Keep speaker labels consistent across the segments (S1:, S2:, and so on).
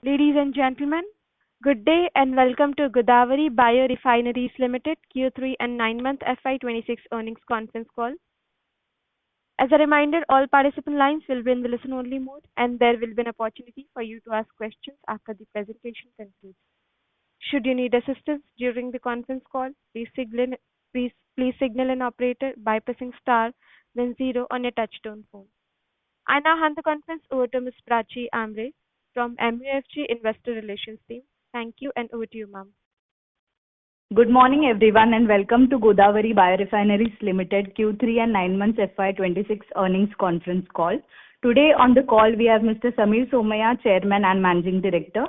S1: Ladies and gentlemen, good day and welcome to Godavari Biorefineries Ltd Q3 and 9-month FY26 earnings conference call. As a reminder, all participant lines will be in the listen-only mode, and there will be an opportunity for you to ask questions after the presentation concludes. Should you need assistance during the conference call, please signal an operator by pressing star, then zero on your touchtone phone. I now hand the conference over to Ms. Prachi Amre from MUFG Investor Relations team. Thank you, and over to you, ma'am.
S2: Good morning, everyone, and welcome to Godavari Biorefineries Ltd Q3 and 9 months FY26 earnings conference call. Today on the call, we have Mr. Samir Somaya, Chairman and Managing Director,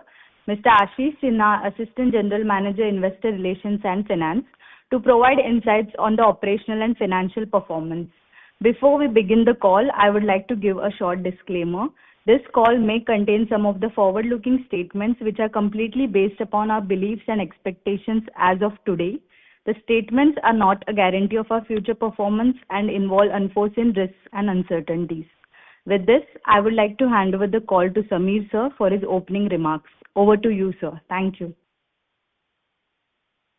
S2: Mr. Ashish Sinha, Assistant General Manager, Investor Relations and Finance, to provide insights on the operational and financial performance. Before we begin the call, I would like to give a short disclaimer. This call may contain some of the forward-looking statements which are completely based upon our beliefs and expectations as of today. The statements are not a guarantee of our future performance and involve unforeseen risks and uncertainties. With this, I would like to hand over the call to Samir, sir, for his opening remarks. Over to you, sir. Thank you.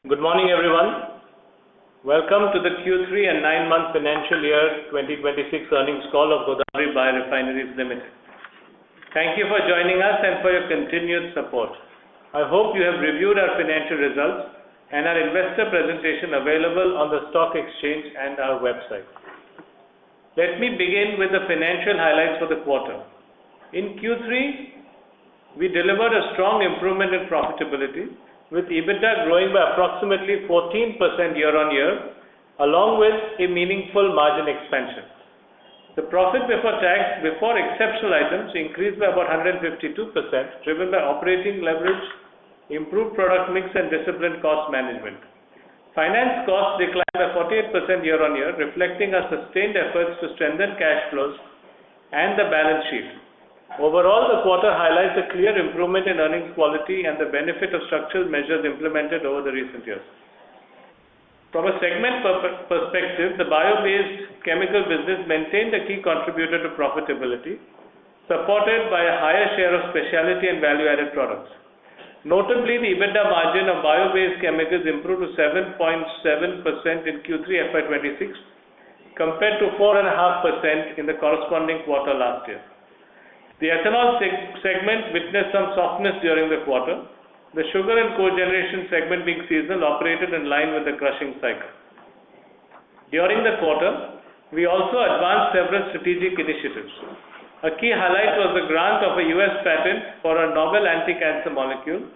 S3: Good morning, everyone. Welcome to the Q3 and 9-month financial year 2026 earnings call of Godavari Biorefineries Ltd. Thank you for joining us and for your continued support. I hope you have reviewed our financial results and our investor presentation available on the stock exchange and our website. Let me begin with the financial highlights for the quarter. In Q3, we delivered a strong improvement in profitability, with EBITDA growing by approximately 14% year-on-year, along with a meaningful margin expansion. The profit before tax, before exceptional items, increased by about 152%, driven by operating leverage, improved product mix, and disciplined cost management. Finance costs declined by 48% year-on-year, reflecting our sustained efforts to strengthen cash flows and the balance sheet. Overall, the quarter highlights a clear improvement in earnings quality and the benefit of structural measures implemented over the recent years. From a segment perspective, the bio-based chemical business maintained a key contributor to profitability, supported by a higher share of specialty and value-added products. Notably, the EBITDA margin of bio-based chemicals improved to 7.7% in Q3 FY26, compared to 4.5% in the corresponding quarter last year. The ethanol segment witnessed some softness during the quarter. The sugar and cogeneration segment, being seasonal, operated in line with the crushing cycle. During the quarter, we also advanced several strategic initiatives. A key highlight was the grant of a US patent for a novel anti-cancer molecule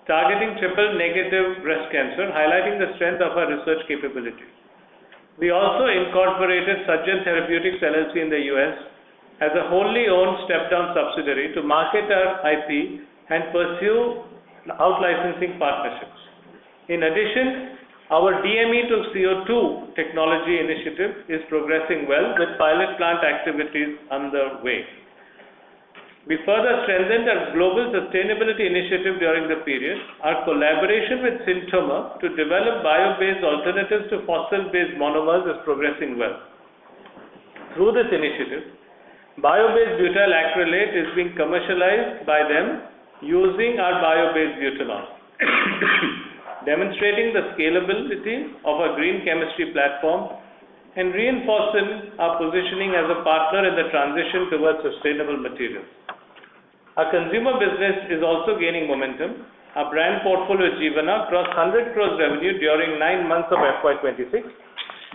S3: targeting triple-negative breast cancer, highlighting the strength of our research capability. We also incorporated Sajjan Therapeutics LLC in the US as a wholly owned step-down subsidiary to market our IP and pursue out-licensing partnerships. In addition, our DME to CO2 technology initiative is progressing well, with pilot plant activities underway. We further strengthened our global sustainability initiative during the period. Our collaboration with Synthomer to develop bio-based alternatives to fossil-based monomers is progressing well. Through this initiative, bio-based butyl acrylate is being commercialized by them using our bio-based butanol, demonstrating the scalability of our green chemistry platform and reinforcing our positioning as a partner in the transition towards sustainable materials. Our consumer business is also gaining momentum. Our brand portfolio Jeevana crossed 100 crores revenue during 9 months of FY26,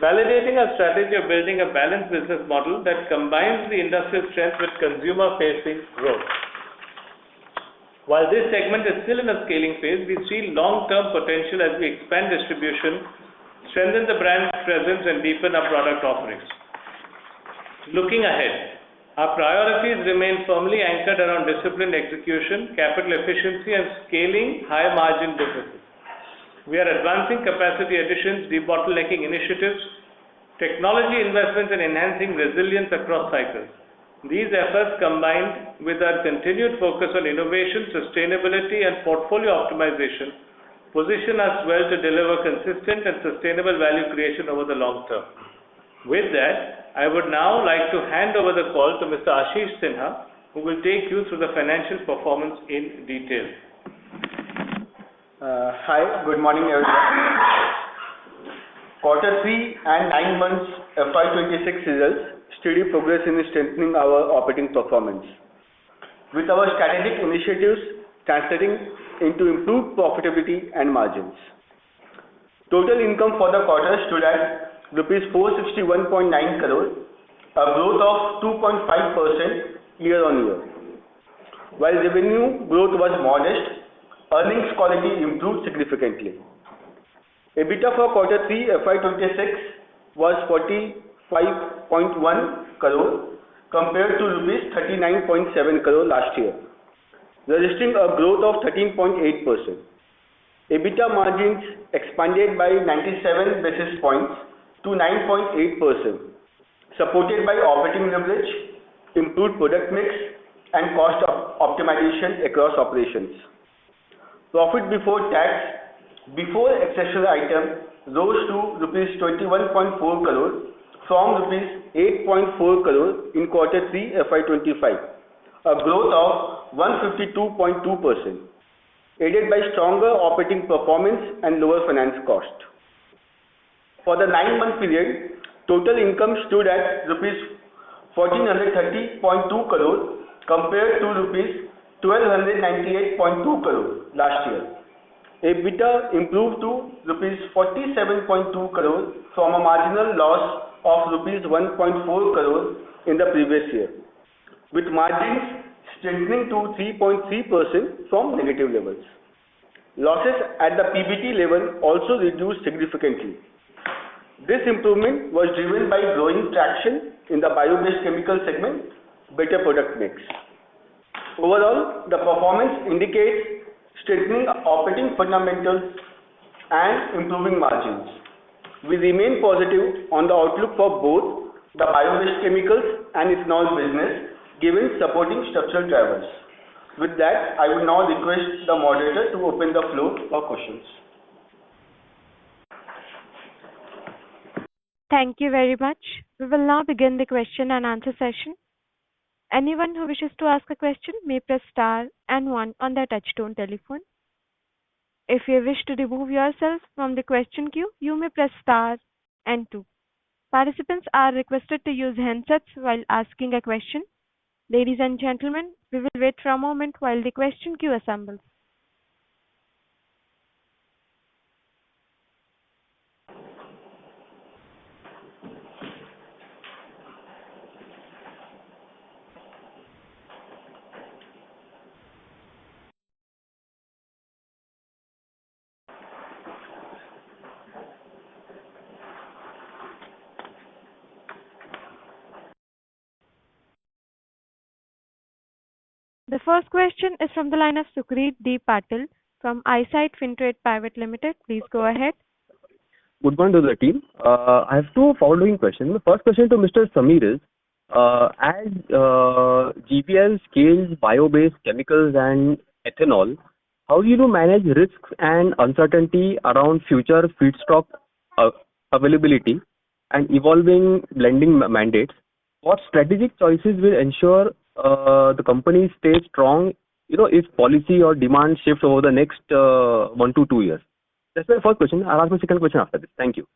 S3: validating our strategy of building a balanced business model that combines the industrial strength with consumer-facing growth. While this segment is still in a scaling phase, we see long-term potential as we expand distribution, strengthen the brand presence, and deepen our product offerings. Looking ahead, our priorities remain firmly anchored around disciplined execution, capital efficiency, and scaling high-margin businesses. We are advancing capacity additions, debottlenecking initiatives, technology investments, and enhancing resilience across cycles. These efforts, combined with our continued focus on innovation, sustainability, and portfolio optimization, position us well to deliver consistent and sustainable value creation over the long term. With that, I would now like to hand over the call to Mr. Ashish Sinha, who will take you through the financial performance in detail.
S4: Hi, good morning everyone. Quarter 3 and 9 months FY26 results steady progress in strengthening our operating performance, with our strategic initiatives translating into improved profitability and margins. Total income for the quarter stood at rupees 461.9 crore, a growth of 2.5% year-on-year. While revenue growth was modest, earnings quality improved significantly. EBITDA for quarter 3 FY26 was 45.1 crore compared to rupees 39.7 crore last year, registering a growth of 13.8%. EBITDA margins expanded by 97 basis points to 9.8%, supported by operating leverage, improved product mix, and cost optimization across operations. Profit before tax, before exceptional item, rose to rupees 21.4 crore from rupees 8.4 crore in quarter 3 FY25, a growth of 152.2%, aided by stronger operating performance and lower finance cost. For the 9-month period, total income stood at rupees 1430.2 crore compared to rupees 1298.2 crore last year. EBITDA improved to rupees 47.2 crore from a marginal loss of rupees 1.4 crore in the previous year, with margins strengthening to 3.3% from negative levels. Losses at the PBT level also reduced significantly. This improvement was driven by growing traction in the bio-based chemical segment, better product mix. Overall, the performance indicates strengthening operating fundamentals and improving margins. We remain positive on the outlook for both the bio-based chemicals and ethanol business, given supporting structural drivers. With that, I will now request the moderator to open the floor for questions.
S1: Thank you very much. We will now begin the question and answer session. Anyone who wishes to ask a question may press star and 1 on their touchtone telephone. If you wish to remove yourself from the question queue, you may press star and 2. Participants are requested to use handsets while asking a question. Ladies and gentlemen, we will wait for a moment while the question queue assembles. The first question is from the line of Sucrit D. Patil from Eyesight Fintrade Private Limited. Please go ahead.
S5: Good morning to the team. I have two following questions. The first question to Mr. Samir is, as GPL scales bio-based chemicals and ethanol, how do you manage risks and uncertainty around future feedstock availability and evolving blending mandates? What strategic choices will ensure the company stays strong, if policy or demand shifts over the next 1 to 2 years? That's my first question. I'll ask my second question after this. Thank you.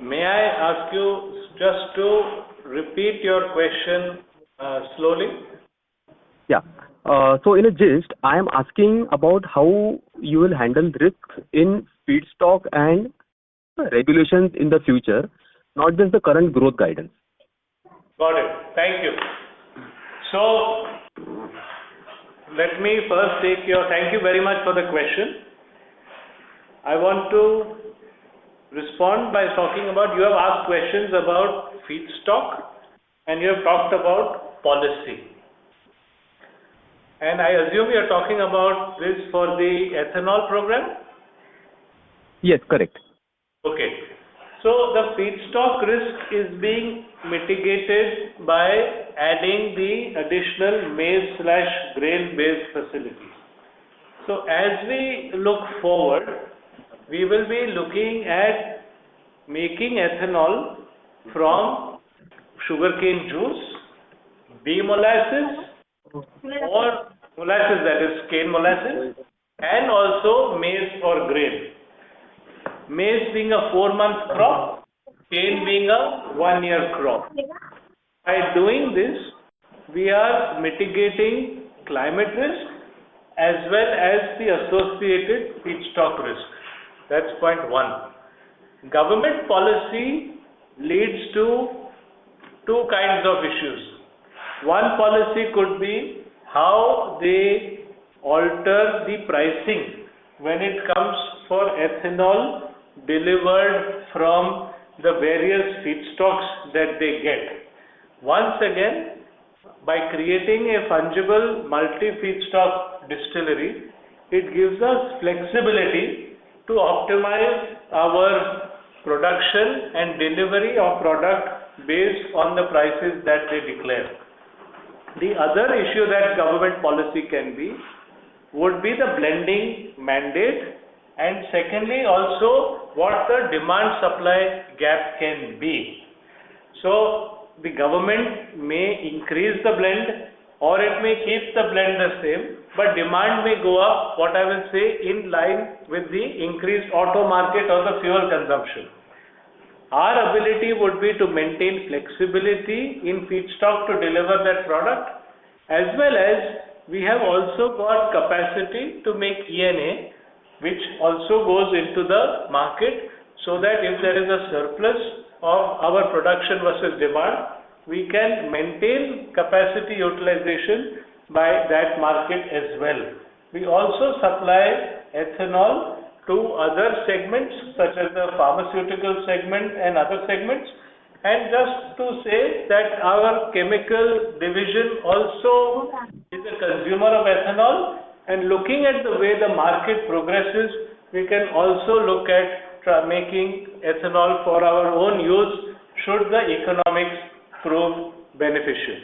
S3: May I ask you just to repeat your question slowly?
S5: Yeah. So in a gist, I am asking about how you will handle risks in feedstock and regulations in the future, not just the current growth guidance.
S3: Got it. Thank you. So, let me first thank you very much for the question. I want to respond by talking about, you have asked questions about feedstock and you have talked about policy. And I assume you are talking about this for the ethanol program?
S5: Yes, correct.
S3: Okay. So the feedstock risk is being mitigated by adding the additional maize/grain-based facilities. So as we look forward, we will be looking at making ethanol from sugarcane juice, bee molasses or molasses, that is cane molasses, and also maize or grain. Maize being a 4-month crop, cane being a 1-year crop. By doing this, we are mitigating climate risk as well as the associated feedstock risk. That's point one. Government policy leads to two kinds of issues. One policy could be how they alter the pricing when it comes for ethanol delivered from the various feedstocks that they get. Once again, by creating a fungible multi-feedstock distillery, it gives us flexibility to optimize our production and delivery of product based on the prices that they declare. The other issue that government policy can be would be the blending mandate, and secondly also what the demand supply gap can be. So the government may increase the blend or it may keep the blend the same, but demand may go up, what I will say, in line with the increased auto market or the fuel consumption. Our ability would be to maintain flexibility in feedstock to deliver that product, as well as we have also got capacity to make ENA, which also goes into the market, so that if there is a surplus of our production versus demand, we can maintain capacity utilization by that market as well. We also supply ethanol to other segments such as the pharmaceutical segment and other segments. And just to say that our chemical division also is a consumer of ethanol, and looking at the way the market progresses, we can also look at making ethanol for our own use should the economics prove beneficial.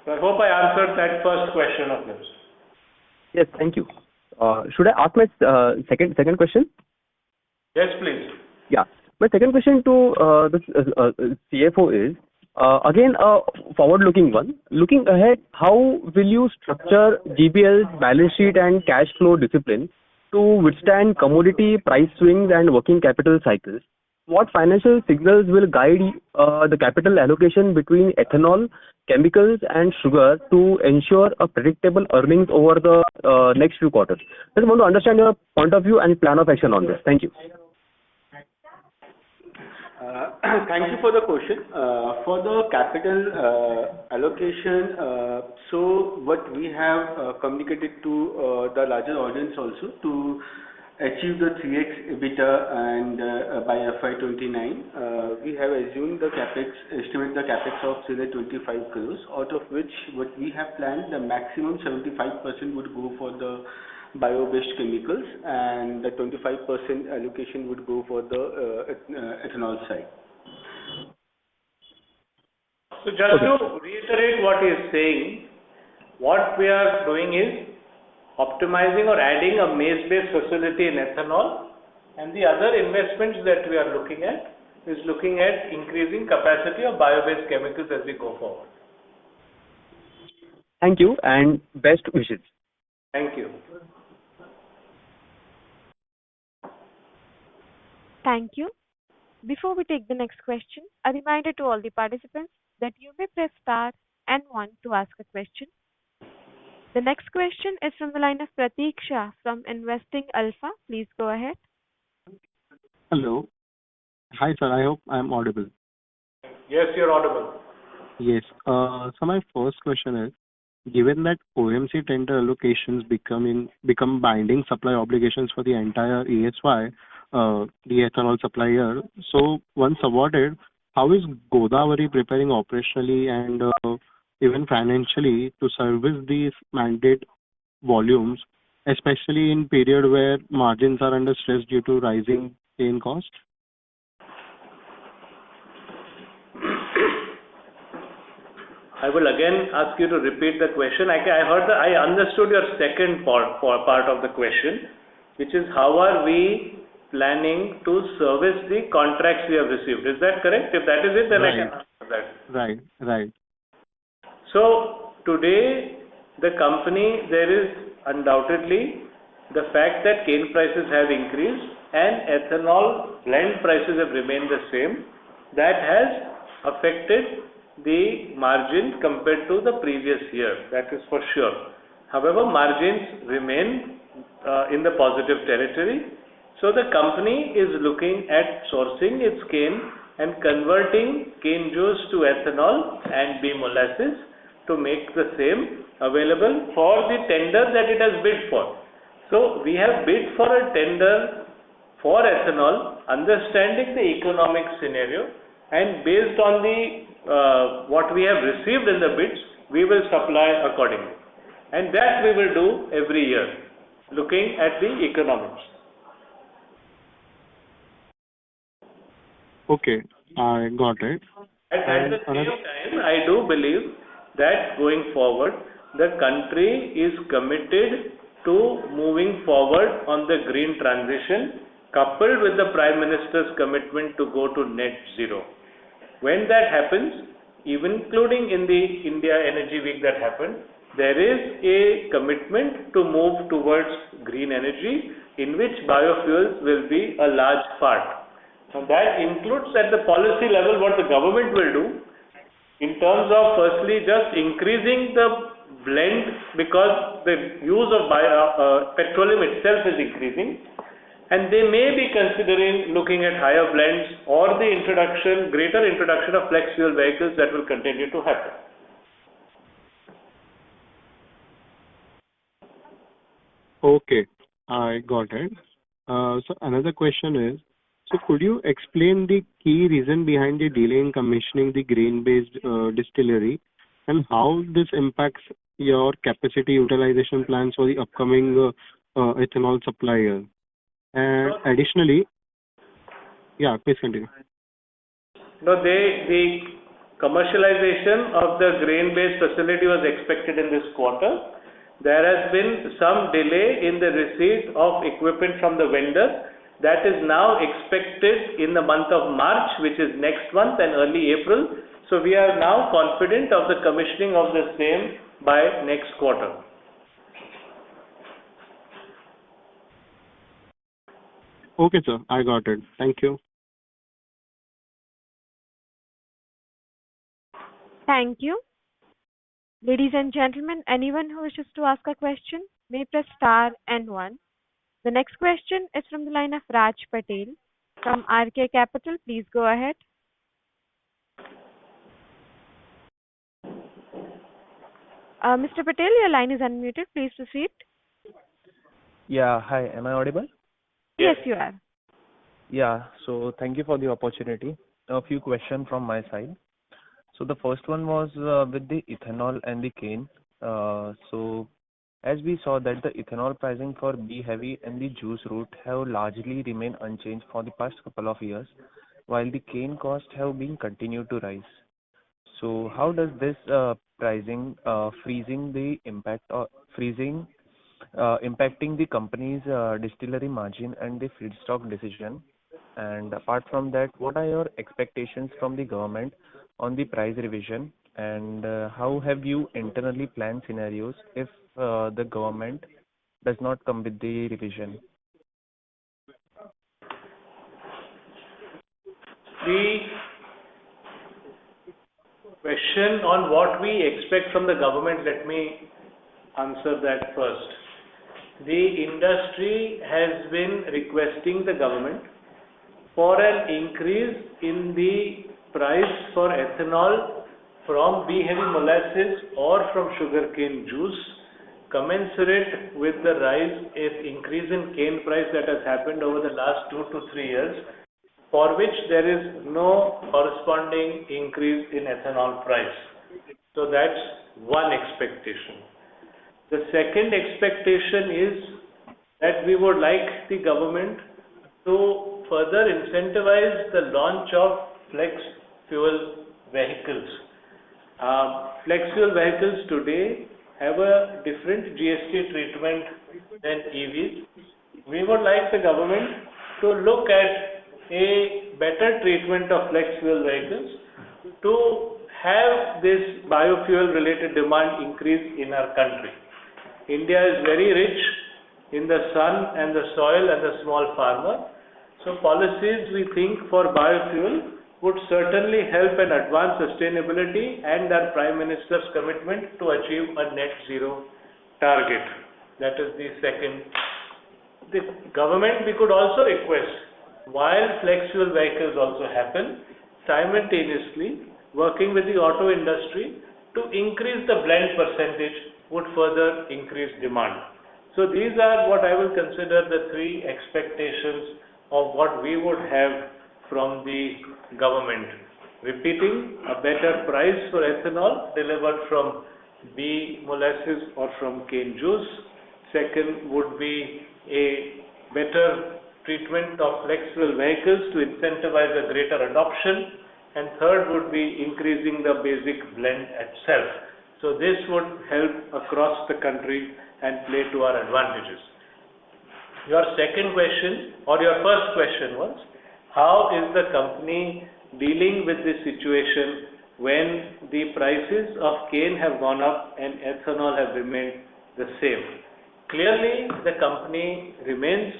S3: So I hope I answered that first question of yours.
S5: Yes, thank you. Should I ask my second question?
S3: Yes, please.
S5: Yeah. My second question to the CFO is, again, a forward-looking one. Looking ahead, how will you structure GBL's balance sheet and cash flow discipline to withstand commodity price swings and working capital cycles? What financial signals will guide the capital allocation between ethanol, chemicals, and sugar to ensure a predictable earnings over the next few quarters? I just want to understand your point of view and plan of action on this. Thank you.
S4: Thank you for the question. For the capital allocation, so what we have communicated to the larger audience also to achieve the 3x EBITDA and by FY29, we have assumed the capex, estimate the capex of 25 crores, out of which what we have planned, the maximum 75% would go for the bio-based chemicals and the 25% allocation would go for the ethanol side.
S3: So just to reiterate what he is saying, what we are doing is optimizing or adding a maize-based facility in ethanol, and the other investments that we are looking at is looking at increasing capacity of bio-based chemicals as we go forward.
S5: Thank you and best wishes.
S3: Thank you.
S1: Thank you. Before we take the next question, a reminder to all the participants that you may press star and 1 to ask a question. The next question is from the line of Prateek Shah from Investing Alpha. Please go ahead.
S6: Hello. Hi, sir. I hope I am audible.
S3: Yes, you're audible.
S6: Yes. So my first question is, given that OMC tender allocations become binding supply obligations for the entire ESY, the ethanol supplier, so once awarded, how is Godavari preparing operationally and even financially to service these mandate volumes, especially in period where margins are under stress due to rising cane cost?
S3: I will again ask you to repeat the question. I understood your second part of the question, which is how are we planning to service the contracts we have received. Is that correct? If that is it, then
S6: Right.
S3: I can answer that.
S6: Right.
S3: So today, the company, there is undoubtedly the fact that cane prices have increased and ethanol blend prices have remained the same. That has affected the margin compared to the previous year. That is for sure. However, margins remain in the positive territory. So the company is looking at sourcing its cane and converting cane juice to ethanol and bee molasses to make the same available for the tender that it has bid for. So we have bid for a tender for ethanol, understanding the economic scenario, and based on the what we have received in the bids, we will supply accordingly. And that we will do every year, looking at the economics.
S6: Okay, I got it.
S3: At the same time, I do believe that going forward, the country is committed to moving forward on the green transition, coupled with the Prime Minister's commitment to go to net zero. When that happens, even including in the India Energy Week that happened, there is a commitment to move towards green energy, in which biofuels will be a large part. And that includes at the policy level what the government will do in terms of firstly just increasing the blend, because the use of petroleum itself is increasing, and they may be considering looking at higher blends or the greater introduction of flex fuel vehicles that will continue to happen.
S6: Okay, I got it. So another question is, so could you explain the key reason behind the delay in commissioning the grain-based distillery, and how this impacts your capacity utilization plans for the upcoming ethanol supply year? And additionally, yeah, please continue.
S3: No, the commercialization of the grain-based facility was expected in this quarter. There has been some delay in the receipt of equipment from the vendor. That is now expected in the month of March, which is next month, and early April. So we are now confident of the commissioning of the same by next quarter.
S6: Okay, sir, I got it. Thank you.
S1: Thank you. Ladies and gentlemen, anyone who wishes to ask a question may press star and one. The next question is from the line of Raj Patel from RK Capital. Please go ahead. Mr. Patel, your line is unmuted. Please proceed.
S7: Yeah, hi. Am I audible?
S1: Yes, you are.
S7: Yeah, so thank you for the opportunity. A few questions from my side. So the first one was with the ethanol and the cane. So as we saw that the ethanol pricing for B heavy and the juice route have largely remained unchanged for the past couple of years, while the cane costs have been continued to rise. So how does this pricing freezing the impact or freezing impacting the company's distillery margin and the feedstock decision? And apart from that, what are your expectations from the government on the price revision? And how have you internally planned scenarios if the government does not come with the revision?
S3: The question on what we expect from the government, let me answer that first. The industry has been requesting the government for an increase in the price for ethanol from B-heavy molasses or from sugarcane juice, commensurate with the increase in cane price that has happened over the last 2 to 3 years, for which there is no corresponding increase in ethanol price. So that's one expectation. The second expectation is that we would like the government to further incentivize the launch of flex fuel vehicles. Flex fuel vehicles today have a different GST treatment than EVs. We would like the government to look at a better treatment of flex fuel vehicles to have this biofuel related demand increase in our country. India is very rich in the sun and the soil and the small farmer. So policies we think for biofuel would certainly help and advance sustainability and our Prime Minister's commitment to achieve a net zero target. That is the second. The government, we could also request, while flex fuel vehicles also happen, simultaneously working with the auto industry to increase the blend percentage would further increase demand. So these are what I will consider the three expectations of what we would have from the government. Repeating, a better price for ethanol delivered from bee molasses or from cane juice. Second would be a better treatment of flex fuel vehicles to incentivize a greater adoption. And third would be increasing the basic blend itself. So this would help across the country and play to our advantages. Your second question, or your first question was, how is the company dealing with this situation when the prices of cane have gone up and ethanol have remained the same? Clearly, the company remains,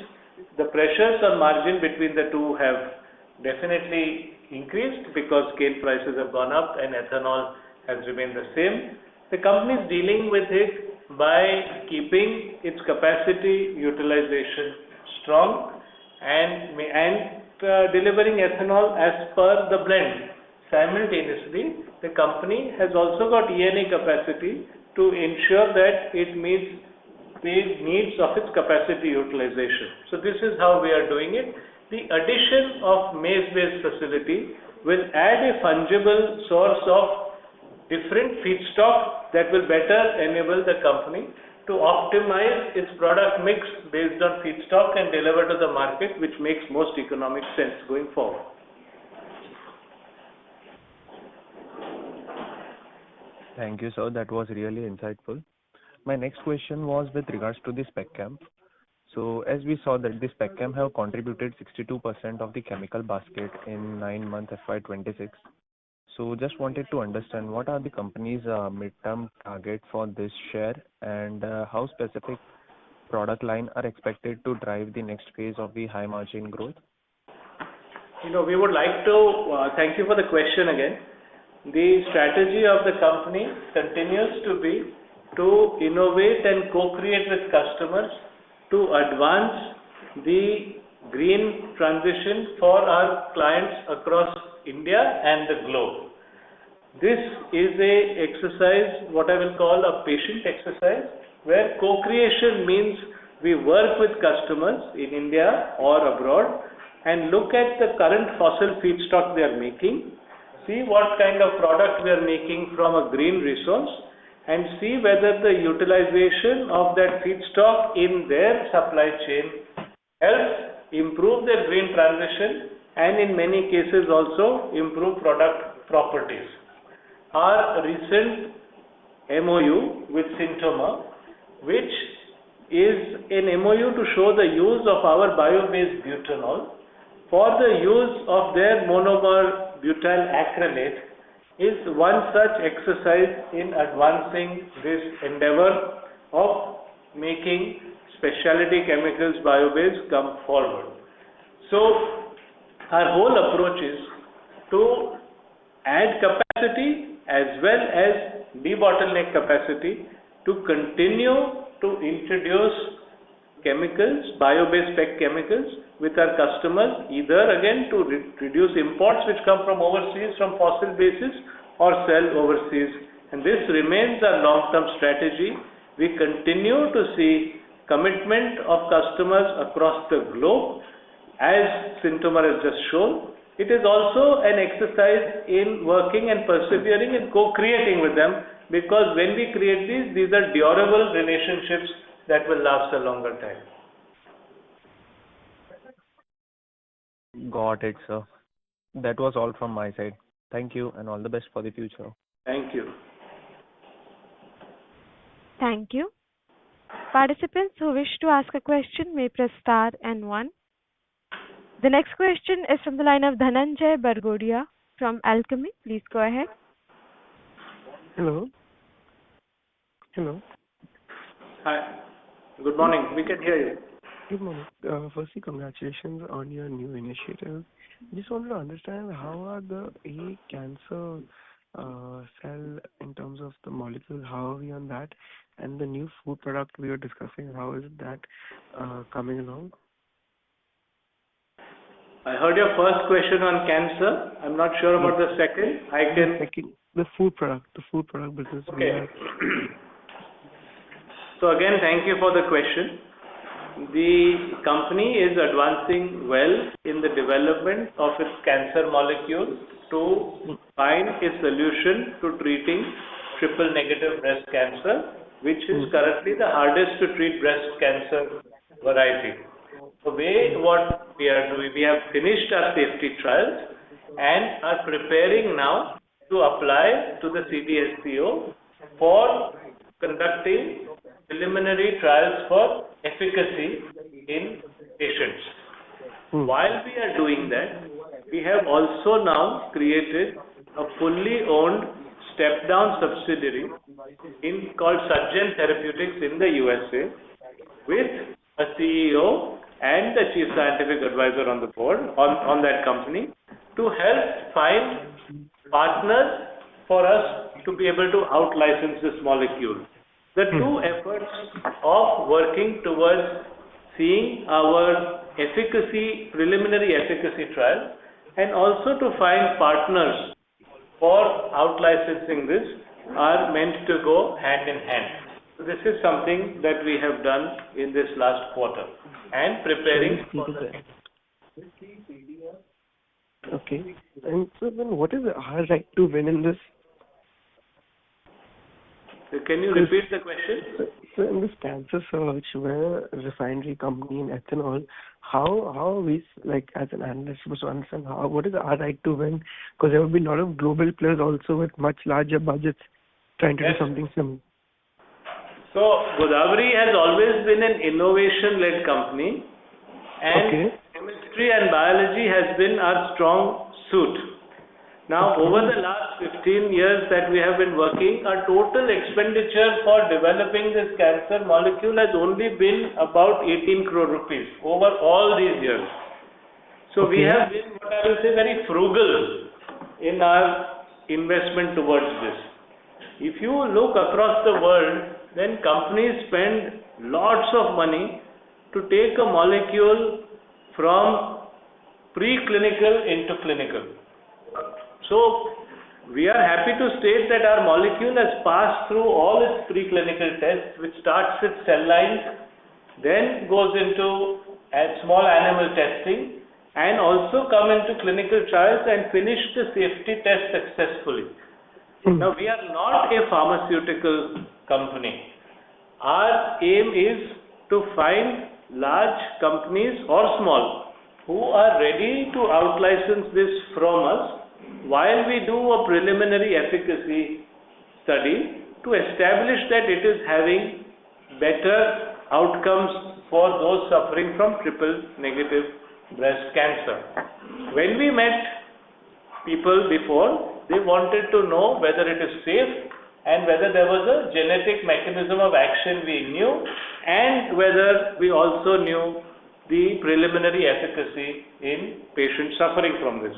S3: the pressures on margin between the two have definitely increased because cane prices have gone up and ethanol has remained the same. The company is dealing with it by keeping its capacity utilization strong and delivering ethanol as per the blend. Simultaneously, the company has also got E&A capacity to ensure that it meets the needs of its capacity utilization. So this is how we are doing it. The addition of maize-based facility will add a fungible source of different feedstock that will better enable the company to optimize its product mix based on feedstock and deliver to the market, which makes most economic sense going forward.
S7: Thank you, sir. That was really insightful. My next question was with regards to the spec chem. So as we saw that the spec chem have contributed 62% of the chemical basket in 9 months FY26. So just wanted to understand what are the company's midterm target for this share and how specific product line are expected to drive the next phase of the high margin growth?
S3: We would like to thank you for the question again. The strategy of the company continues to be to innovate and co-create with customers to advance the green transition for our clients across India and the globe. This is a exercise, what I will call a patient exercise, where co-creation means we work with customers in India or abroad and look at the current fossil feedstock they are making, see what kind of product we are making from a green resource, and see whether the utilization of that feedstock in their supply chain helps improve their green transition and in many cases also improve product properties. Our recent MOU with Synthomer, which is an MOU to show the use of our bio-based butanol for the use of their monomer butyl acrylate, is one such exercise in advancing this endeavor of making specialty chemicals bio-based come forward. So our whole approach is to add capacity as well as debottleneck capacity to continue to introduce chemicals, bio-based spec chemicals with our customers, either again to reduce imports which come from overseas from fossil basis or sell overseas. And this remains our long-term strategy. We continue to see commitment of customers across the globe, as Synthomer has just shown. It is also an exercise in working and persevering and co-creating with them, because when we create these are durable relationships that will last a longer time.
S7: Got it, sir. That was all from my side. Thank you and all the best for the future.
S3: Thank you.
S1: Thank you. Participants who wish to ask a question may press star and 1. The next question is from the line of Dhananjay Bargodia from Alchemy. Please go ahead.
S8: Hello. Hello.
S3: Hi. Good morning. We can hear you.
S8: Good morning. Firstly, congratulations on your new initiative. Just wanted to understand how are the cancer cell in terms of the molecule, how are we on that? And the new food product we were discussing, how is that coming along?
S3: I heard your first question on cancer. I'm not sure about the second.
S8: The food product business.
S3: Okay. So again, thank you for the question. The company is advancing well in the development of its cancer molecule to find a solution to treating triple negative breast cancer, which is currently the hardest to treat breast cancer variety. So what we are doing, we have finished our safety trials and are preparing now to apply to the CDSCO for conducting preliminary trials for efficacy in patients. While we are doing that, we have also now created a fully owned step-down subsidiary called Surgeon Therapeutics in the USA with a CEO and the chief scientific advisor on the board on that company to help find partners for us to be able to out-license this molecule. The two efforts of working towards seeing our preliminary efficacy trial, and also to find partners for out-licensing this are meant to go hand in hand. So this is something that we have done in this last quarter and preparing for the...
S8: Okay. And so then what is our right to win in this?
S3: Can you repeat the question?
S8: So in this cancer search, where a refinery company in ethanol, how are we, like as an analyst, supposed to understand what is our right to win? Because there will be a lot of global players also with much larger budgets trying to do something similar.
S3: So Godavari has always been an innovation-led company, and chemistry and biology has been our strong suit. Now, over the last 15 years that we have been working, our total expenditure for developing this cancer molecule has only been about 18 crore rupees over all these years. So we have been, what I will say, very frugal in our investment towards this. If you look across the world, then companies spend lots of money to take a molecule from preclinical into clinical. So we are happy to state that our molecule has passed through all its preclinical tests, which starts with cell lines, then goes into small animal testing, and also come into clinical trials and finish the safety test successfully. Now, we are not a pharmaceutical company. Our aim is to find large companies or small who are ready to out-license this from us while we do a preliminary efficacy study to establish that it is having better outcomes for those suffering from triple negative breast cancer. When we met people before, they wanted to know whether it is safe and whether there was a genetic mechanism of action we knew, and whether we also knew the preliminary efficacy in patients suffering from this.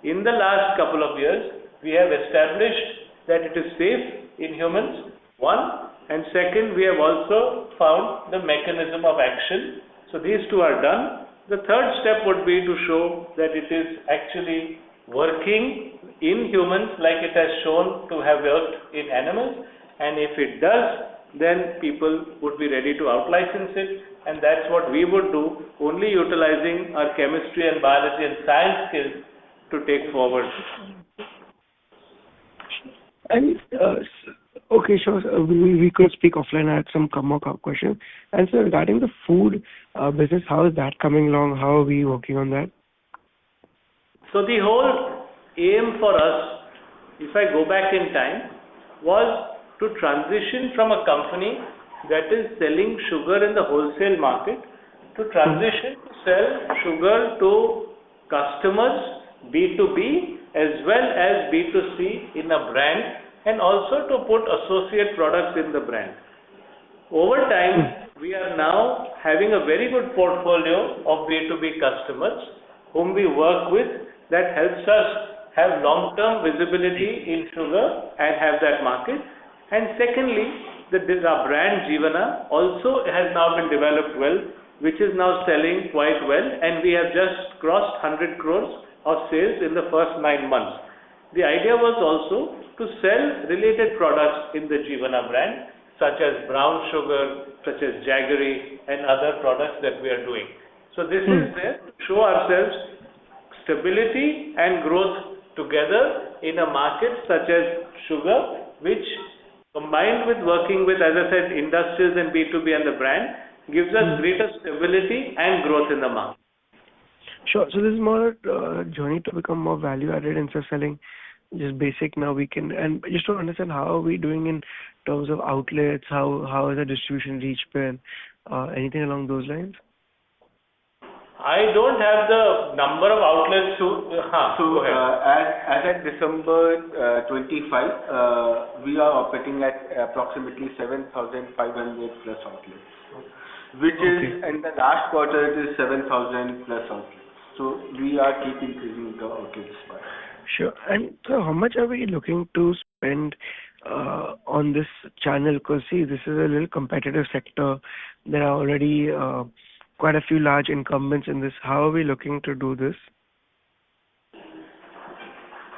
S3: In the last couple of years, we have established that it is safe in humans, one, and second, we have also found the mechanism of action. So these two are done. The third step would be to show that it is actually working in humans like it has shown to have worked in animals, and if it does, then people would be ready to out-license it, and that's what we would do, only utilizing our chemistry and biology and science skills to take forward.
S8: And okay, sure. We could speak offline. I had some more questions. And so regarding the food business, how is that coming along? How are we working on that?
S3: So the whole aim for us, if I go back in time, was to transition from a company that is selling sugar in the wholesale market to transition to sell sugar to customers, B2B as well as B2C in a brand and also to put associate products in the brand. Over time, we are now having a very good portfolio of B2B customers whom we work with that helps us have long-term visibility in sugar and have that market. And secondly, our brand Jeevana also has now been developed well, which is now selling quite well, and we have just crossed 100 crores of sales in the first 9 months. The idea was also to sell related products in the Jeevana brand, such as brown sugar, such as jaggery, and other products that we are doing. So this is there to show ourselves stability and growth together in a market such as sugar, which combined with working with, as I said, industrials and B2B and the brand, gives us greater stability and growth in the market.
S8: Sure. So this is more a journey to become more value added instead of selling just basic. Now we can, and just to understand how are we doing in terms of outlets, how is the distribution reach been, anything along those lines?
S3: I don't have the number of outlets to. Go ahead.
S4: As at December 25, we are operating at approximately 7,500 plus outlets, which is in the last quarter it is 7,000 plus outlets. So we are keep increasing the outlets.
S8: Sure. And so how much are we looking to spend on this channel? Because see, this is a little competitive sector. There are already quite a few large incumbents in this. How are we looking to do this?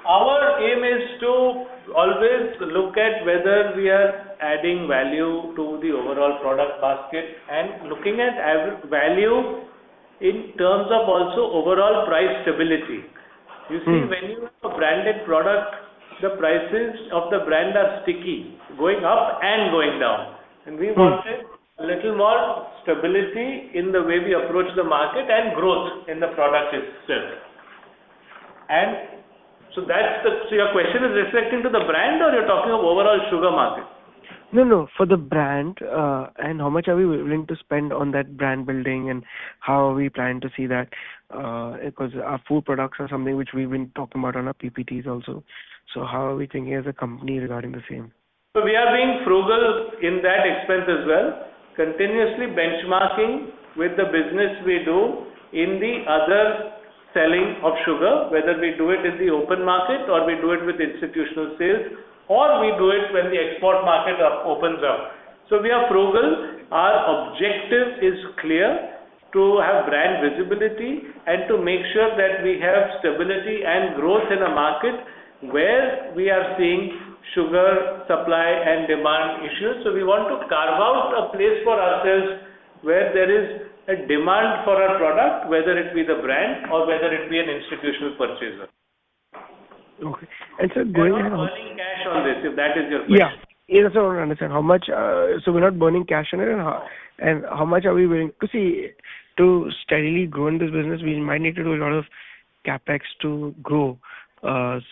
S3: Our aim is to always look at whether we are adding value to the overall product basket and looking at value in terms of also overall price stability. You see, when you have a branded product, the prices of the brand are sticky, going up and going down. And we wanted a little more stability in the way we approach the market and growth in the product itself. And so so your question is restricting to the brand, or you're talking of overall sugar market?
S8: No, for the brand, and how much are we willing to spend on that brand building, and how are we planning to see that? Because our food products are something which we've been talking about on our PPTs also. So how are we thinking as a company regarding the same?
S3: So we are being frugal in that expense as well, continuously benchmarking with the business we do in the other selling of sugar, whether we do it in the open market or we do it with institutional sales, or we do it when the export market opens up. So we are frugal. Our objective is clear, to have brand visibility and to make sure that we have stability and growth in a market where we are seeing sugar supply and demand issues. So we want to carve out a place for ourselves where there is a demand for our product, whether it be the brand or whether it be an institutional purchaser.
S8: Okay. And so going
S3: we're not burning cash on this, if that is your question.
S8: Yeah, that's what I want to understand. How much, so we're not burning cash on it, and how much are we willing to see to steadily grow in this business? We might need to do a lot of capex to grow.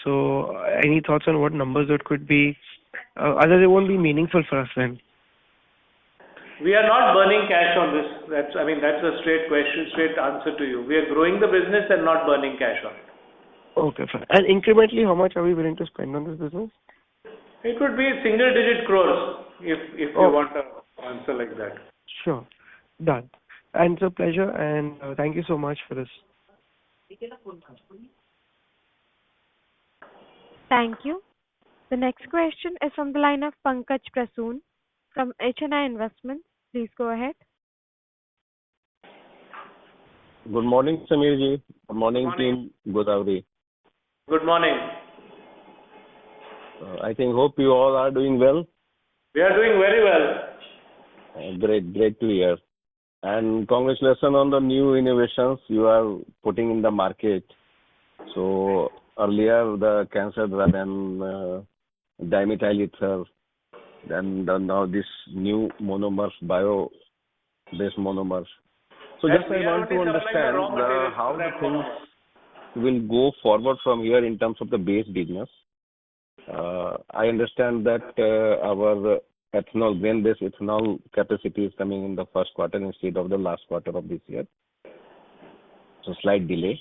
S8: So any thoughts on what numbers that could be? Otherwise, it won't be meaningful for us then.
S3: We are not burning cash on this. That's a straight question, straight answer to you. We are growing the business and not burning cash on it.
S8: Okay, fine. And incrementally, how much are we willing to spend on this business?
S3: It would be single-digit crores if you want an answer like that.
S8: Sure. Done. And it's a pleasure, and thank you so much for this.
S1: Thank you. The next question is from the line of Pankaj Prasoon from HNI Investments. Please go ahead.
S5: Good morning, Samir ji. Good morning, team Godavari.
S3: Good morning.
S5: Hope you all are doing well.
S3: We are doing very well.
S5: Great to hear. And congratulations on the new innovations you are putting in the market. So earlier the cancer drug and dimethyl ether, then now this new monomers, bio-based monomers. So just I want to understand how the things will go forward from here in terms of the base business. I understand that our ethanol, grain-based ethanol capacity is coming in the first quarter instead of the last quarter of this year. So slight delay.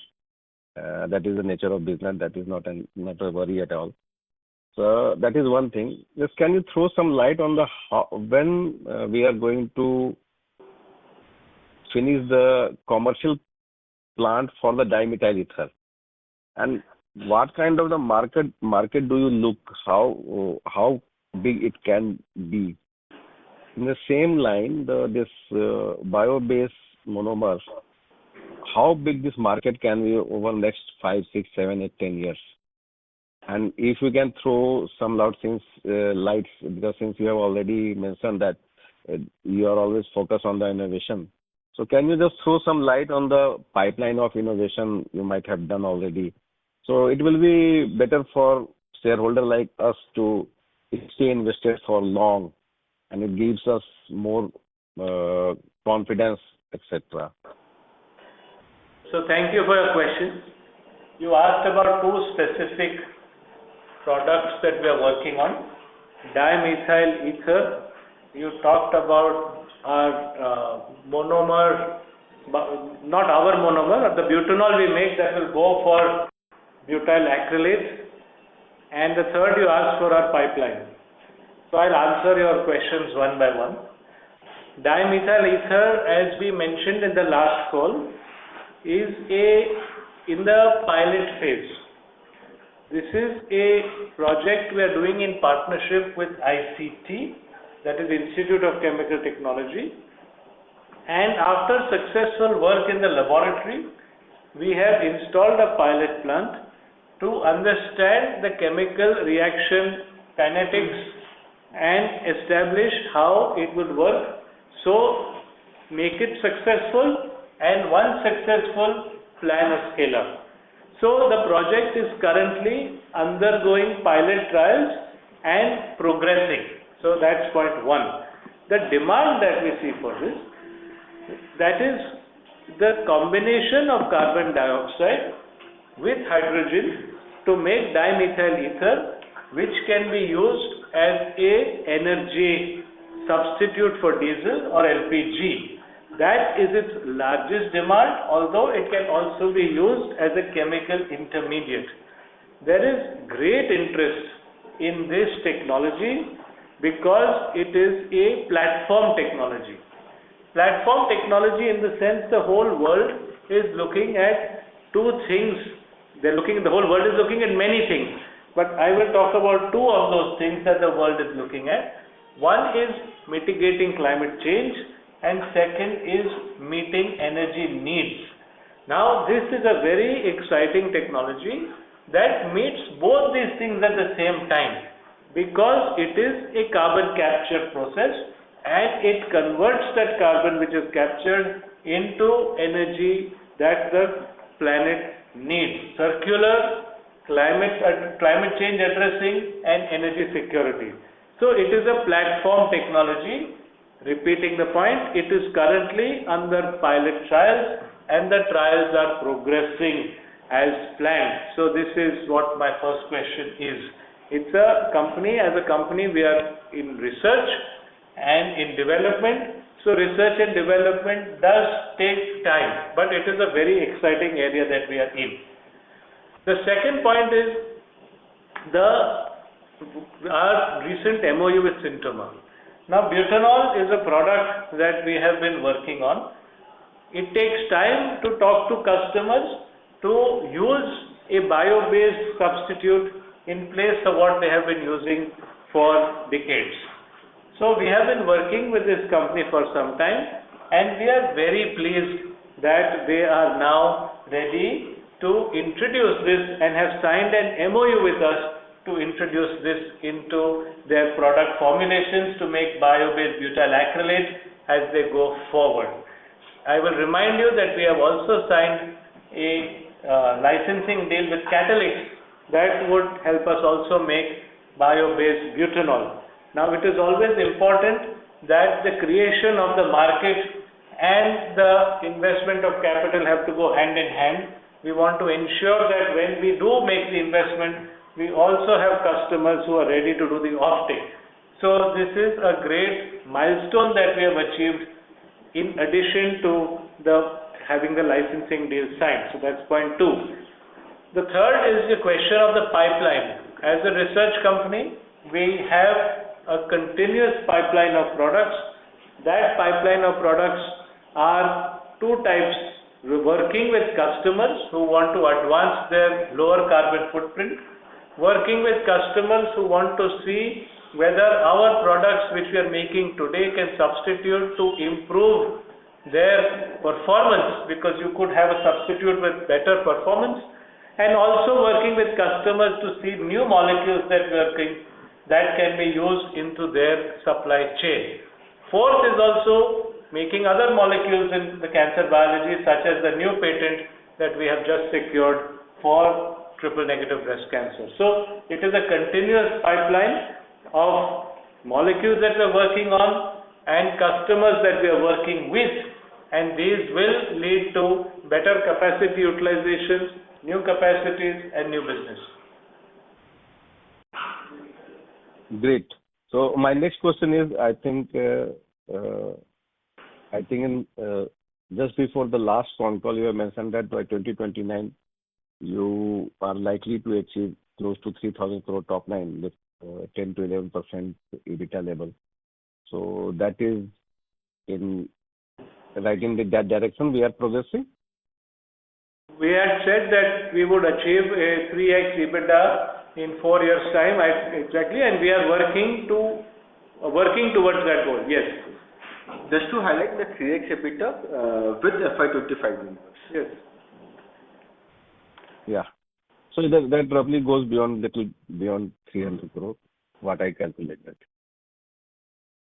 S5: That is the nature of business. That is not a worry at all.
S9: So that is one thing. Just can you throw some light on the when we are going to finish the commercial plant for the dimethyl ether, and what kind of the market do you look, how big it can be? In the same line, this bio-based monomers, how big this market can be over next 5, 6, 7, 8, 10 years? And if you can throw some lights, because since you have already mentioned that you are always focused on the innovation. So can you just throw some light on the pipeline of innovation you might have done already? So it will be better for shareholder like us to stay invested for long, and it gives us more confidence, etc.
S3: So thank you for your question. You asked about two specific products that we are working on. Dimethyl ether, you talked about our monomer, not our monomer, the butanol we make that will go for butyl acrylate, and the third you asked for our pipeline. So I'll answer your questions one by one. Dimethyl ether, as we mentioned in the last call, is in the pilot phase. This is a project we are doing in partnership with ICT, that is Institute of Chemical Technology. And after successful work in the laboratory, we have installed a pilot plant to understand the chemical reaction kinetics and establish how it would work. So make it successful, and once successful, plan a scale-up. So the project is currently undergoing pilot trials and progressing. So that's point one. The demand that we see for this, that is the combination of carbon dioxide with hydrogen to make dimethyl ether, which can be used as a energy substitute for diesel or LPG. That is its largest demand, although it can also be used as a chemical intermediate. There is great interest in this technology because it is a platform technology. Platform technology in the sense the whole world is looking at two things. The whole world is looking at many things, but I will talk about two of those things that the world is looking at. One is mitigating climate change, and second is meeting energy needs. Now this is a very exciting technology that meets both these things at the same time, because it is a carbon capture process and it converts that carbon which is captured into energy that the planet needs. Circular, climate change addressing, and energy security. So it is a platform technology. Repeating the point, it is currently under pilot trials and the trials are progressing as planned. So this is what my first question is. It's a company, as a company we are in research and in development. So research and development does take time, but it is a very exciting area that we are in. The second point is our recent MOU with Synthomer. Now butanol is a product that we have been working on. It takes time to talk to customers to use a bio-based substitute in place of what they have been using for decades. So we have been working with this company for some time, and we are very pleased that they are now ready to introduce this and have signed an MOU with us to introduce this into their product formulations to make bio-based butyl acrylate as they go forward. I will remind you that we have also signed a licensing deal with Catalyst that would help us also make bio-based butanol. Now it is always important that the creation of the market and the investment of capital have to go hand in hand. We want to ensure that when we do make the investment, we also have customers who are ready to do the offtake. So this is a great milestone that we have achieved in addition to having the licensing deal signed. So that's point two. The third is the question of the pipeline. As a research company, we have a continuous pipeline of products. That pipeline of products are two types: working with customers who want to advance their lower carbon footprint, working with customers who want to see whether our products which we are making today can substitute to improve their performance, because you could have a substitute with better performance, and also working with customers to see new molecules that can be used into their supply chain. Fourth is also making other molecules in the cancer biology, such as the new patent that we have just secured for triple negative breast cancer. So it is a continuous pipeline of molecules that we are working on and customers that we are working with, and these will lead to better capacity utilizations, new capacities, and new business.
S9: Great. So my next question is, I think in just before the last phone call, you have mentioned that by 2029, you are likely to achieve close to 3,000 crore top line with 10 to 11% EBITDA level. So that is right in that direction we are progressing.
S3: We had said that we would achieve a 3x EBITDA in 4 years' time, exactly, and we are working towards that goal. Yes.
S4: Just to highlight the 3x EBITDA with FY25 numbers.
S3: Yes.
S9: Yeah. So that roughly goes beyond 300 crore, what I calculated.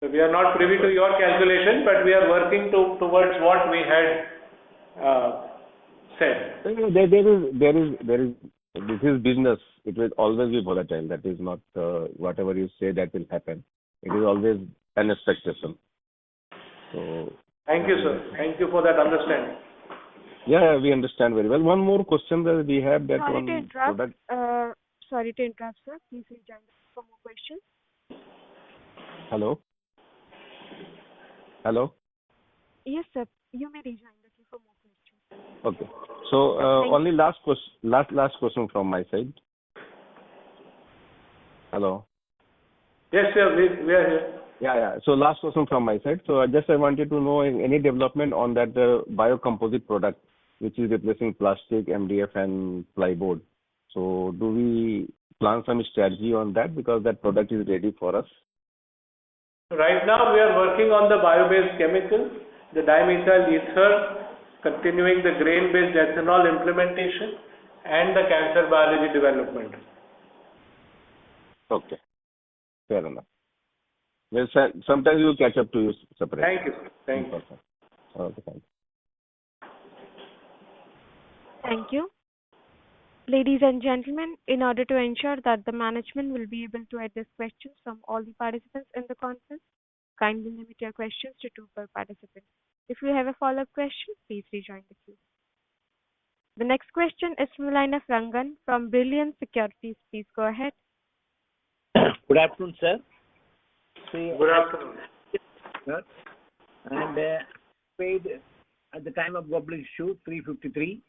S3: So we are not privy to your calculation, but we are working towards what we had said.
S9: This is business. It will always be volatile. That is not whatever you say that will happen. It is always an expectation. So.
S3: Thank you, sir. Thank you for that understanding.
S9: Yeah, we understand very well. One more question that we have, that
S1: Sorry
S9: one
S1: to interrupt.
S9: product.
S1: Sorry to interrupt, sir. Please rejoin for more questions.
S9: Hello. Hello.
S1: Yes, sir. You may rejoin the queue for more questions.
S9: Okay. So only last question from my side. Hello.
S3: Yes, sir. We are here.
S9: Yeah. So last question from my side. So I wanted to know any development on that biocomposite product, which is replacing plastic, MDF, and plywood. So do we plan some strategy on that, because that product is ready for us?
S3: Right now, we are working on the bio-based chemical, the dimethyl ether, continuing the grain-based ethanol implementation, and the cancer biology development.
S9: Okay. Fair enough. Well, sometimes we will catch up to you separately.
S3: Thank you. Thank you.
S9: Okay, thank you.
S1: Thank you. Ladies and gentlemen, in order to ensure that the management will be able to address questions from all the participants in the conference, kindly limit your questions to 2 per participant. If you have a follow-up question, please rejoin the queue. The next question is from the line of Rangan from Brilliant Securities. Please go ahead.
S10: Good afternoon, sir.
S3: Good afternoon.
S10: Sir. And paid at the time of public issue 353,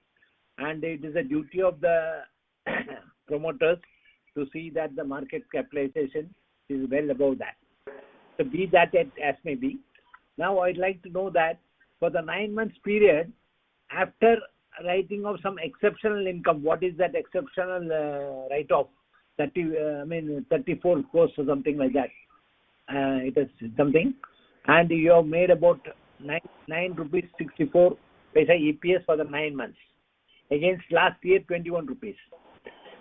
S10: and it is a duty of the promoters to see that the market capitalization is well above that. So be that as may be. Now I'd like to know that for the 9 months period, after writing of some exceptional income, what is that exceptional write-off? 34 crores or something like that. It is something, and you have made about 9 rupees 64 paisa EPS for the 9 months against last year 21 rupees.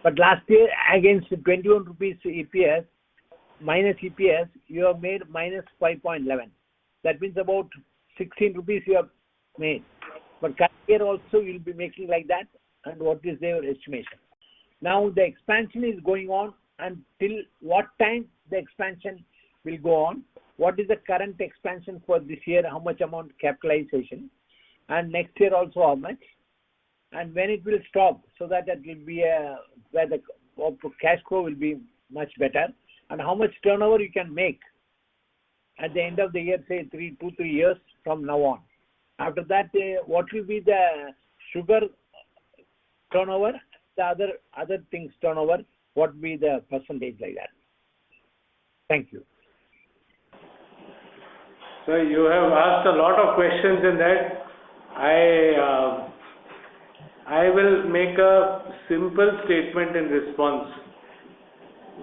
S10: But last year against 21 rupees EPS minus EPS, you have made minus 5.11. That means about 16 rupees you have made. But current year also you will be making like that. And what is their estimation? Now the expansion is going on, and till what time the expansion will go on? What is the current expansion for this year? How much amount capitalization? And next year also how much? And when it will stop, so that it will be where the cash flow will be much better, and how much turnover you can make at the end of the year, say 2-3 years from now on. After that, what will be the sugar turnover, the other things turnover, what would be the percentage like that? Thank you.
S3: So you have asked a lot of questions in that. I will make a simple statement in response.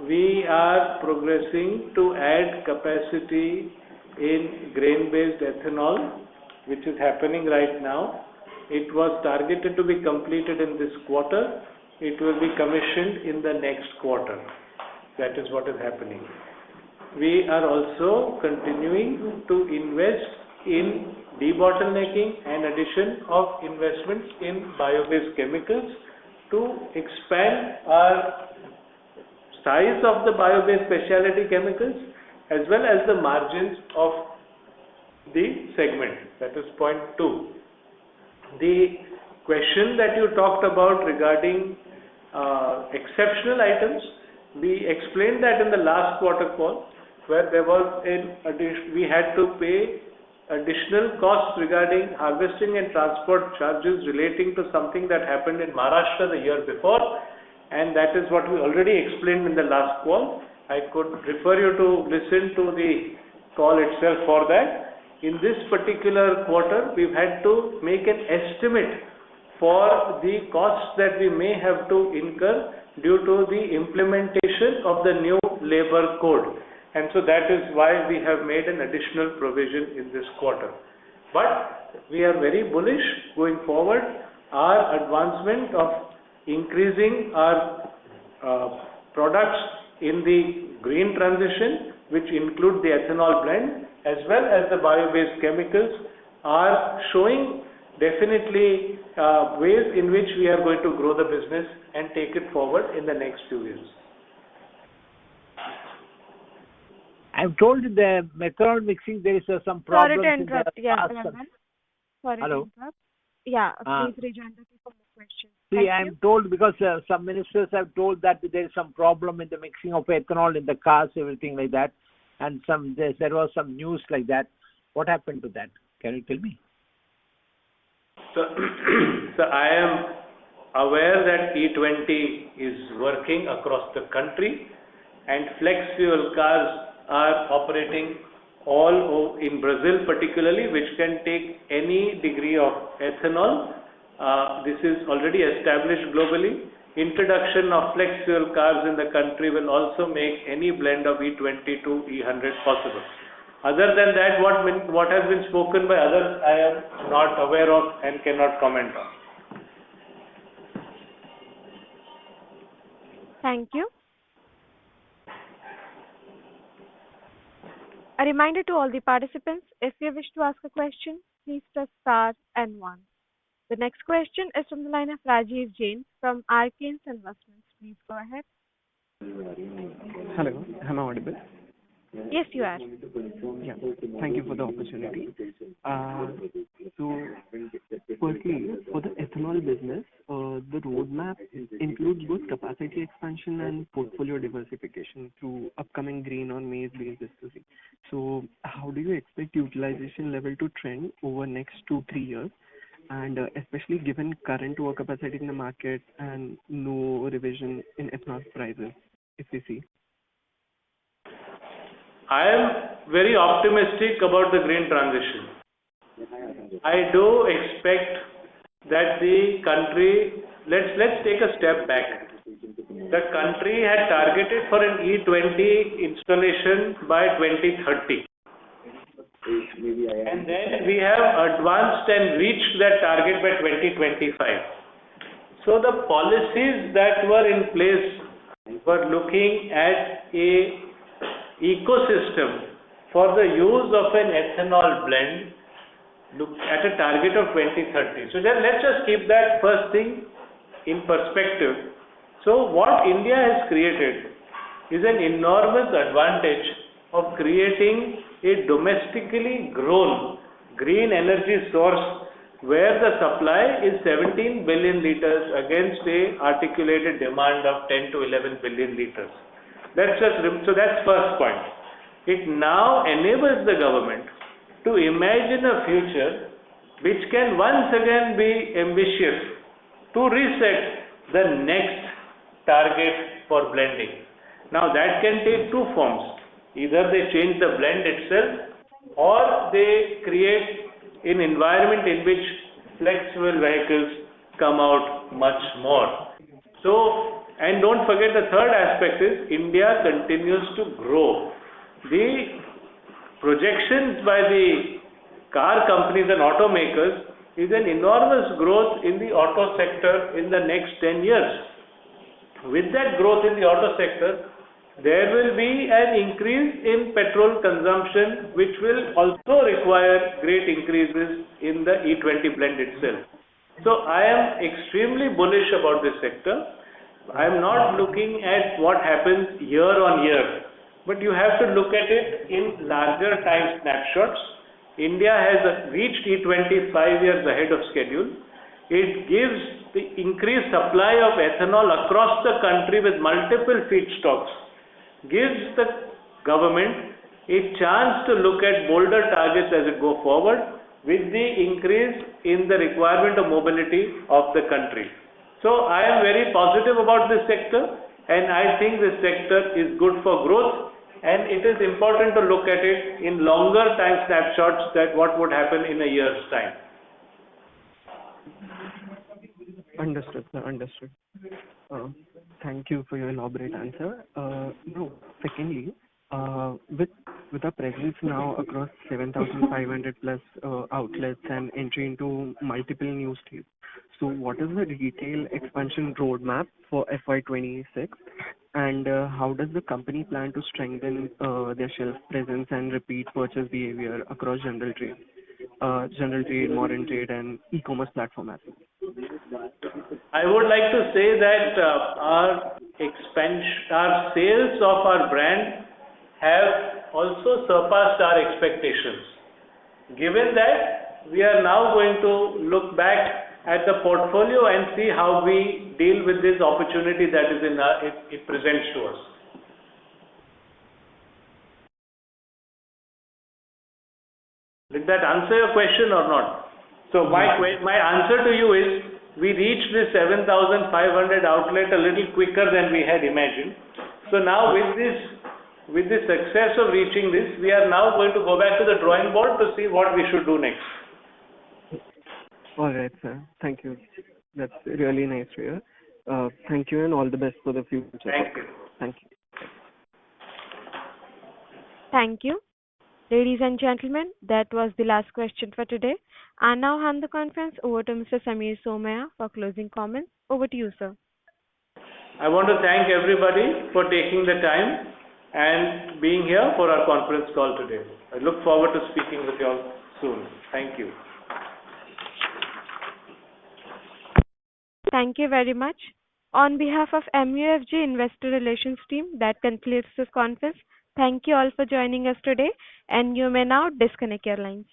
S3: We are progressing to add capacity in grain-based ethanol, which is happening right now. It was targeted to be completed in this quarter. It will be commissioned in the next quarter. That is what is happening. We are also continuing to invest in debottlenecking and addition of investments in bio-based chemicals to expand our size of the bio-based specialty chemicals as well as the margins of the segment. That is point 2. The question that you talked about regarding exceptional items, we explained that in the last quarter call, where there was we had to pay additional costs regarding harvesting and transport charges relating to something that happened in Maharashtra the year before, and that is what we already explained in the last call. I could refer you to listen to the call itself for that. In this particular quarter, we've had to make an estimate for the costs that we may have to incur due to the implementation of the new labor code. And so that is why we have made an additional provision in this quarter. But we are very bullish going forward. Our advancement of increasing our products in the green transition, which include the ethanol blend, as well as the bio-based chemicals, are showing definitely ways in which we are going to grow the business and take it forward in the next few years.
S10: I'm told in the methanol mixing there is some problems.
S1: Sorry to interrupt. Sorry
S10: Hello?
S1: to interrupt. Yeah, please rejoin the for the question.
S10: See, I'm told because some ministers have told that there is some problem in the mixing of ethanol in the cars, everything like that, and there was some news like that. What happened to that? Can you tell me?
S3: So I am aware that E20 is working across the country, and flex fuel cars are operating all in Brazil particularly, which can take any degree of ethanol. This is already established globally. Introduction of flex fuel cars in the country will also make any blend of E20 to E100 possible. Other than that, what has been spoken by others, I am not aware of and cannot comment on.
S1: Thank you. A reminder to all the participants, if you wish to ask a question, please press star and 1. The next question is from the line of Rajiv Jain from Arcane Investments. Please go ahead.
S11: Hello, am I audible?
S1: Yes, you are.
S11: Yeah, thank you for the opportunity. So, firstly, for the ethanol business, the roadmap includes both capacity expansion and portfolio diversification through upcoming green or maize-based distillery. So, how do you expect utilization level to trend over next 2-3 years? And especially given current overcapacity in the market and no revision in ethanol prices, if we see?
S3: I am very optimistic about the green transition. I do expect that the country, let's take a step back. The country had targeted for an E20 installation by 2030. And then we have advanced and reached that target by 2025. So the policies that were in place were looking at a ecosystem for the use of an ethanol blend at a target of 2030. So then let's just keep that first thing in perspective. So what India has created is an enormous advantage of creating a domestically grown green energy source where the supply is 17 billion liters against a articulated demand of 10 to 11 billion liters. So that's first point. It now enables the government to imagine a future which can once again be ambitious to reset the next target for blending. Now that can take two forms. Either they change the blend itself, or they create an environment in which flex fuel vehicles come out much more. So, and don't forget the third aspect is India continues to grow. The projections by the car companies and automakers is an enormous growth in the auto sector in the next 10 years. With that growth in the auto sector, there will be an increase in petrol consumption, which will also require great increases in the E20 blend itself. So I am extremely bullish about this sector. I am not looking at what happens year on year, but you have to look at it in larger time snapshots. India has reached E20 5 years ahead of schedule. It gives the increased supply of ethanol across the country with multiple feedstocks, gives the government a chance to look at bolder targets as it go forward with the increase in the requirement of mobility of the country. So I am very positive about this sector, and I think this sector is good for growth, and it is important to look at it in longer time snapshots that what would happen in a year's time.
S11: Understood, sir. Understood. Thank you for your elaborate answer. Secondly, with our presence now across 7,500 plus outlets and entry into multiple new states, so what is the retail expansion roadmap for FY26, and how does the company plan to strengthen their shelf presence and repeat purchase behavior across general trade, modern trade, and e-commerce platform as well?
S3: I would like to say that our sales of our brand have also surpassed our expectations. Given that, we are now going to look back at the portfolio and see how we deal with this opportunity that is it presents to us. Did that answer your question or not? So my answer to you is, we reached this 7,500 outlet a little quicker than we had imagined. So now with the success of reaching this, we are now going to go back to the drawing board to see what we should do next.
S11: All right, sir. Thank you. That's really nice to hear. Thank you, and all the best for the future.
S3: Thank you.
S11: Thank you.
S1: Thank you. Ladies and gentlemen, that was the last question for today. I now hand the conference over to Mr. Samir Somaya for closing comments. Over to you, sir.
S3: I want to thank everybody for taking the time and being here for our conference call today. I look forward to speaking with you all soon. Thank you.
S1: Thank you very much. On behalf of MUFG Investor Relations team, that concludes this conference. Thank you all for joining us today, and you may now disconnect your lines.